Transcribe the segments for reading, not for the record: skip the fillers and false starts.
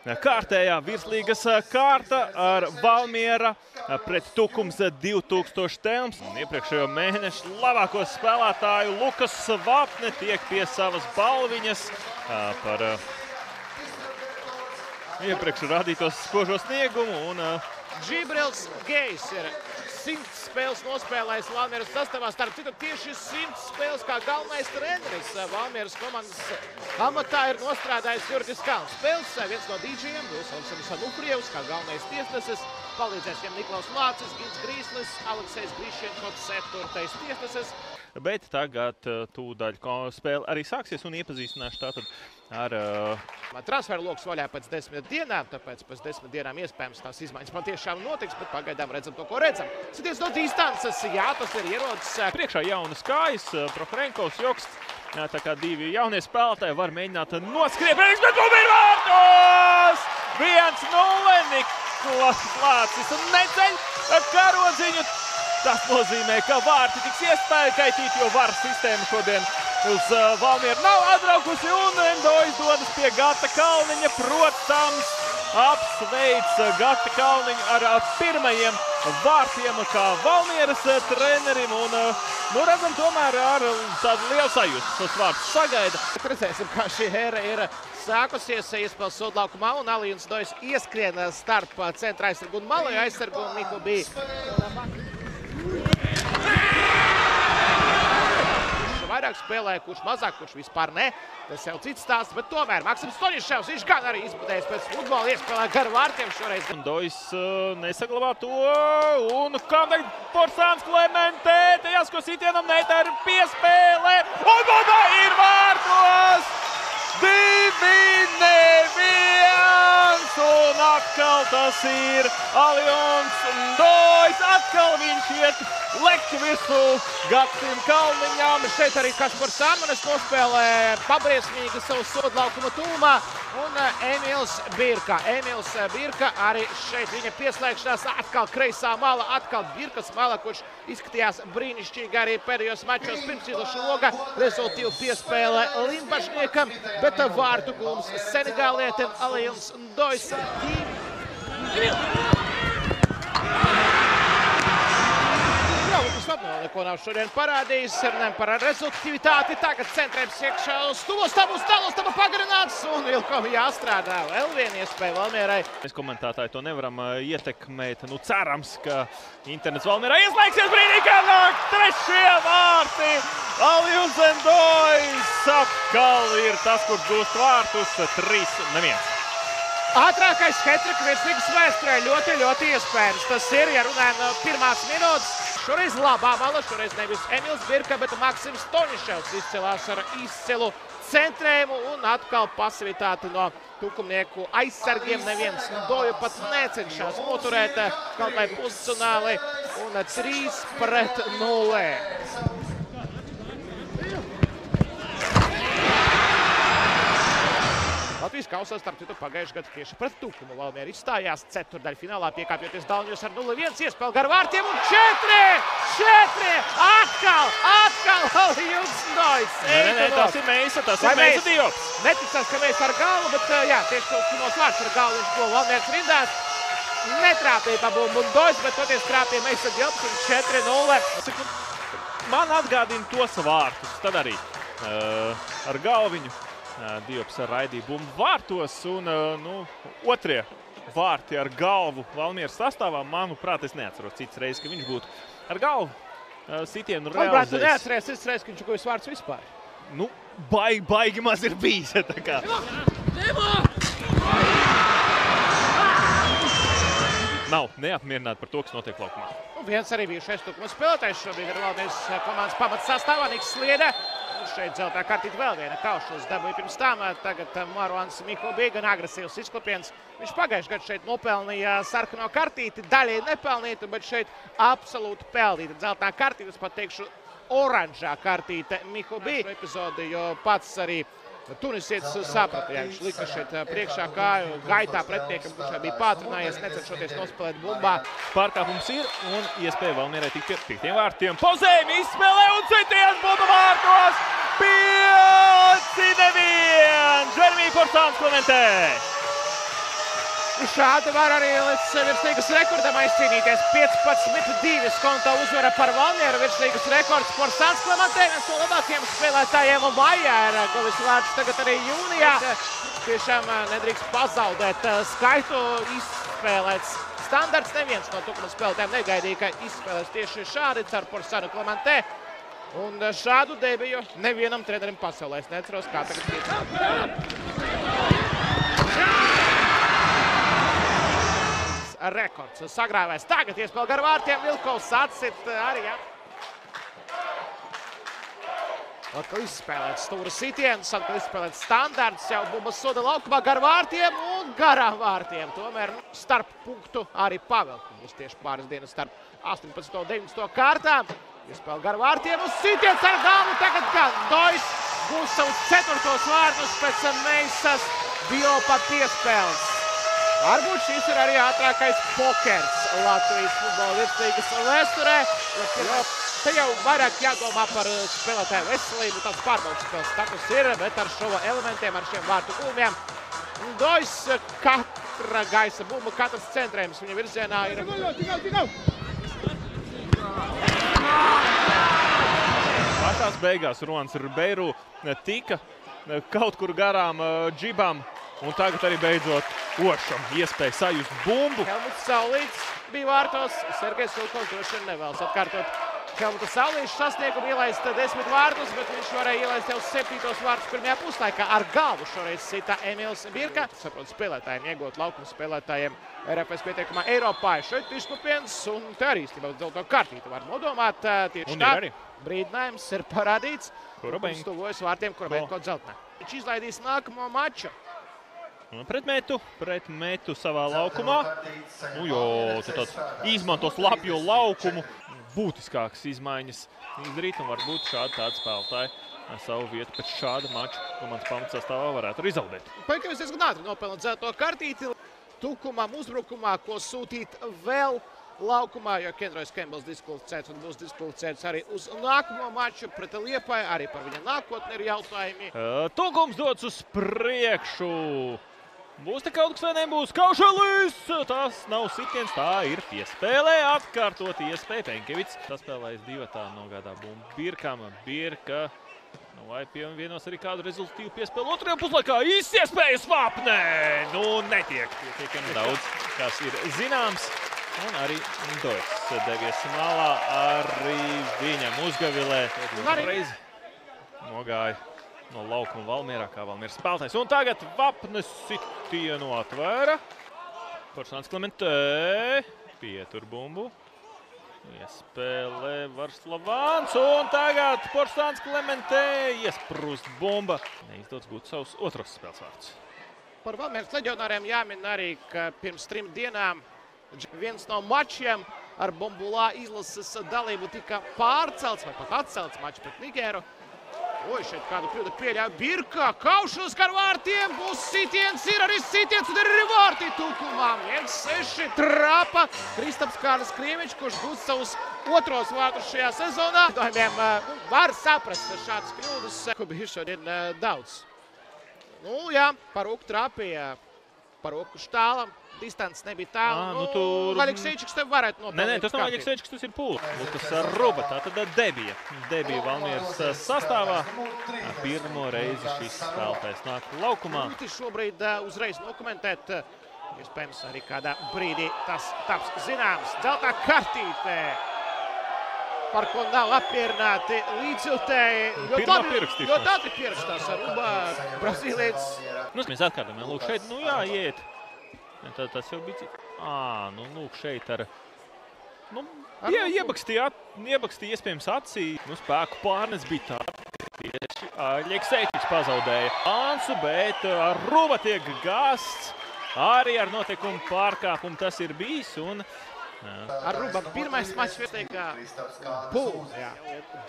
kārtējā virslīgas kārta ar Valmiera pret Tukums 2000 telms. Iepriekšējo mēnešu labāko spēlētāju Lukas Vapne tiek pie savas balviņas par iepriekš radītos spožo sniegumu. Džibrils Gejs ir 100 spēles nospēlējis Valmieras sastāvā. Starp citu, tieši 100 spēles kā galvenais treneris Valmieras komandas amatā ir nostrādājis Jurgis Kalns. Spēles viens no dīdžiem, Aleksandrs Anufrievs, kā galvenais tiesneses. Palīdzēs viņam Niklaus Lācis, Gins Grīslis, Aleksejs Grišenko, 4. tiesneses. Bet tagad tūdaļ spēle arī sāksies un iepazīstināšu tātad ar... Transferu loks vaļā pēc 10 dienām, tāpēc pēc 10 dienām iespējams tās izmaiņas patiešām notiks, bet pagaidām redzam to, ko redzam. Sities no distances, jā, tas ir ierodas. Priekšā jaunas kājas, Prohorenkovs, Joksts, tā kā divi jaunie spēlētāji var mēģināt noskriet. Bet ir vārtos! 1-0, Niklas Lācis un neceļ karodziņu. Tas nozīmē, ka vārti tiks iespēkaitīti, jo varas sistēma šodien uz Valmieru nav atbraukusi un Endojs dodas pie Gata Kalniņa. Protams, apsveic Gata Kalniņu ar pirmajiem vārtiem kā Valmieras trenerim un, redzam, tomēr ar tādu lielu sajūtu tos vārtus sagaida. Redzēsim, kā šī ēra ir sākusies, iespēles sodlaukumā un Alijons Dojs ieskrien starp centra aizsargu un malaju aizsargu un Miku bija. Kurš vairāk spēlē, kurš mazāk, kurš vispār ne. Tas jau cits stāsts, bet tomēr Maksims Stoņiševs, viņš gan arī izbudējis pēc futbola, iespēlē gar vārtiem šoreiz. Dojs nesaglabā to un kādēļ Porsāns Klementē, te jāsko sitienam neitā ir piespēle un Boba ir vārtos! 2-1 un atkal tas ir Alijons Dojs, atkal viņš iet lekķi virsū Gatim Kalniņām. Šeit arī Kaspars Sāmanis nospēlē pabriesmīgi savu sodlaukuma tūmā un Emīls Birka. Emīls Birka arī šeit viņa pieslēgšanās, atkal kreisā mala, atkal Birkas mala, kurš izskatījās brīnišķīgi arī pēdējos mačos pirms izlaša loga. Rezultīvu piespēle Limbašniekam, bet vārtu gūms Senegālietim Alijons Dojs. Neko nav šodien parādījis, runājam par rezultatīvitāti. Tagad centrēms iekšā uz Staba pagarināts un Vilkom jāstrādā. Vēl viena iespēja Valmierai. Mēs komentētāji to nevaram ietekmēt. Cerams, ka internets Valmierā ieslēgsies brīdī, kad nāk trešie vārti. Alijons Dojs atkal ir tas, kurš gūst vārtus 3-1. Ātrākais hat-trick virslīgas vēsturē ļoti iespējams. Tas ir, ja runājam no pirmās minūtes. Šoreiz labā mala, šoreiz nevis Emīls Birka, bet Maksims Stoņiševs izcelās ar izcilu centrējumu un atkal pasivitāti no tukumnieku aizsargiem. Neviens Doju pat necenšas noturēt kaut vai pozicionāli un 3-0. Latvijas kausā, starp citu, pagājuši gadu tieši pret Tukumu Valmiera izstājās ceturdaļfinālā, piekāpjoties Daļņos ar 0-1, iespēle gar vārtiem un 4! Atkal Alijons Dojs! Nē, tas ir Meisa Diops. Neticās, ka Meisa ar galvu, bet jā, tieši tos pirmos vārds ar galvu viņš ko Valmieras rindās. Netrāpīja pa bumbu un Dojs, bet toties trāpīja Meisa Diops un 4-0. Man atgādina tos vārtus, tad arī ar galviņu. Diops raidīja bumbu vārtos un otrie vārti ar galvu Valmieras sastāvā. Manuprāt, es neatceros citas reizes, ka viņš būtu ar galvu sitienu realizējis. Manuprāt, tu neatceries citas reizes, ka viņš guvis vārds vispār. Baigi maz ir bijis. Nav neapmierināti par to, kas notiek laukumā. Viens arī bijušais Tukuma spēlētājs šobrīd ir Valmieras komandas pamats sastāvā, Niks Sliede. Šeit zeltā kartīte vēl viena kaušos dabūja pirms tam. Tagad Maruans Miho bija gan agresīvs izklipiens. Viņš pagājuši gadu šeit nopelnīja sarkano kartīti, daļai nepelnītu, bet šeit absolūti pelnīta. Zeltā kartīte, es pat teikšu, oranžā kartīte Miho bija epizodi, jo pats arī tunisietis saprata, ja viņš lika šeit priekšā kāju gaitā pretiniekam, kurš bija pātrinājies, necenšoties nospēlēt bumbā. Pārkāpums ir un iespēja Valmierai tikt pie piektiem vārtiem. Pozēm izspēlē un citiem bumba vārtos! 5-1! Jeremija Porsāns Klementē! Šādi var arī līdz virslīgas rekordam aizcīnīties. 15-2 skonto uzvara par Valmieru. Virslīgas rekords Porsāns Klementē, viens no labākajiem spēlētājiem Vajā ir guvis vārds tagad arī jūnijā. Tiešām nedrīkst pazaudēt skaitu izspēlēts. Standarts neviens no Tukuma spēlētājiem negaidīja, ka izspēlēs tieši šādi caur Porsānu Klementē. Un šādu debiju nevienam trenerim pasaulē. Es neceros, kā tagad piecināts. Rekords sagrāvēs. Tagad iespēl gar vārtiem. Vilkovs atsit arī, jā. Atkal izspēlēts stūra sitiens, atkal izspēlēts standarts. Jau bumba soda laukumā gar vārtiem un garām vārtiem. Tomēr starp punktu arī pavelku. Būs tieši pāris dienas starp 18. un 19. kārtām. Iespēl gar vārtiem uz sitiens ar galvu. Tagad gan Dojs būs savus 4. vārtus pēc Meisas Biopa piespēles. Varbūt šis ir arī ātrākais pokers Latvijas futbola virslīgas vēsturē. Te jau vairāk jādomā par spēlētāju veselību, tāds pārbaudas spēles status ir, bet ar šo elementiem, ar šiem vārtu gulmiem. Dojs katra gaisa bumba, katrs centrējums viņa virzienā ir. Pašās beigās Rolands Ribeiro tika kaut kur garām džibām. Un tagad arī beidzot Ošam iespēja sajust bumbu. Helmuts Saulīts bija vārtos. Sergejs Vilkovs droši vien nevēlas atkārtot Helmuta Saulīša sasniegumu ielaist 10 vārtus, bet viņš varēja ielaist jau 7. vārtus pirmajā puslaikā. Ar galvu šoreiz sita Emils Birka. Saprot, spēlētājiem iegūt laukumu spēlētājiem RFS pieteikumā Eiropā. Šeit izkupiens un te arī īstenībā dzelto kartīti var nodomāt. Tieši tā brīdinājums ir parādīts. Kurubens tuvojas vārtiem Kurubenko dzeltnē. Viņš izlaidīs nākamo maču. Pretmetu savā laukumā. Nu jo, tad izmantos lapjo laukumu. Būtiskākas izmaiņas izdarīt un varbūt šādi tādi spēlētāji savu vietu pēc šāda mača komandas pamatsastāvā varētu arī zaudēt. Paikams diezgan ātri nopelnot dzelto kartīti. Tukumam uzbrukumā, ko sūtīt vēl laukumā, jo Kenrojs Kembels diskvalificēts un būs diskvalificēts arī uz nākamo maču pret Liepāju. Arī par viņa nākotni ir jautājumi. Tukums dots uz priekšu. Būs te kaut kas vai nebūs? Kaušelis! Tas nav sitiens, tā ir piespēlē. Atkārtot iespēja Penkevits. Tas spēlējas divatā nogādā bumbu Birkam. Birka vai pievienos arī kādu rezultatīvu piespēli otrajā puslaikā. Iespējas Vapnē! Nu, netiek pietiekami daudz, kas ir zināms. Un arī Dojs devies malā. Arī viņam uzgavilē. Reizi nogāja no laukuma Valmierā, kā Valmieras spēlētājs. Un tagad Vapnes sitienu atvēra. Porsāns Klementē pietur bumbu. Iespēlē Varslavāns. Un tagad Porsāns Klementē iesprūst bumba. Neizdots gūt savus otros spēles vārds. Par Valmieras leģionāriem jāmin arī, ka pirms 3 dienām viens no mačiem ar Bombulā izlases dalību tika pārcelts vai pat atcelts mačs pret Nigēru. Oi, šeit kādu kļūdu pieļauj Birka. Kaušels gar vārtiem. Būs sitiens, ir arī sitiens un ir arī vārti Tukumam. 1-6 trapa Kristaps Kārlis Krievičs, kurš būs savus otros vārtus šajā sezonā. Var saprast šādas kļūdas, ko bija šodien daudz. Nu jā, par Uku trapīja, par Uku štālam. Distants nebija tālu. Alekseičiks tev varētu nopelnīt. Nē, tas nav Alekseičiks, tas ir Pūle. Lukas Ruba, tātad debija. Debija Valmieras sastāvā. Pirmo reizi šis spēlētājs nāk laukumā. Šobrīd uzreiz nokomentēt. Iespējams arī kādā brīdī tas taps zināms. Dzeltā kartīte, par ko nav apmierināti līdzjutēji. Ļoti ātri pierakstās ar Ruba, brazīlietis. Mēs atkārtojam, lūk, šeit, nu jā, iet. Tas jau bija cits. Nu, lūk, šeit ar... Iebakstīja iespējams acī. Spēku pārnes bija tā. Tieši Alekseičiks pazaudēja Ansu, bet ar Ruba tiek gasts. Arī ar noteikumu pārkāpumu tas ir bijis. Ar Ruba pirmais mačs vietējā Pūle.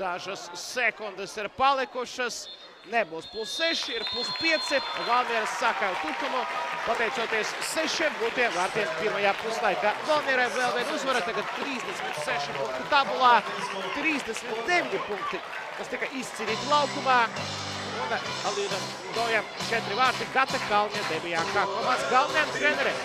Dažas sekundes ir palikušas. Nebūs +6, ir +5. Valmieras sākā Tukumu, pateicoties 6 gūtiem vārtiem pirmajā puslaikā. Valmierai vēl viena uzvara, tagad 36 punktu tabulā, 39 punkti, kas tika izcīnīti laukumā. Un Alīnam Dojam 4 vārti, Gata Kalnie debijā kā komandas galvenajam trenerim.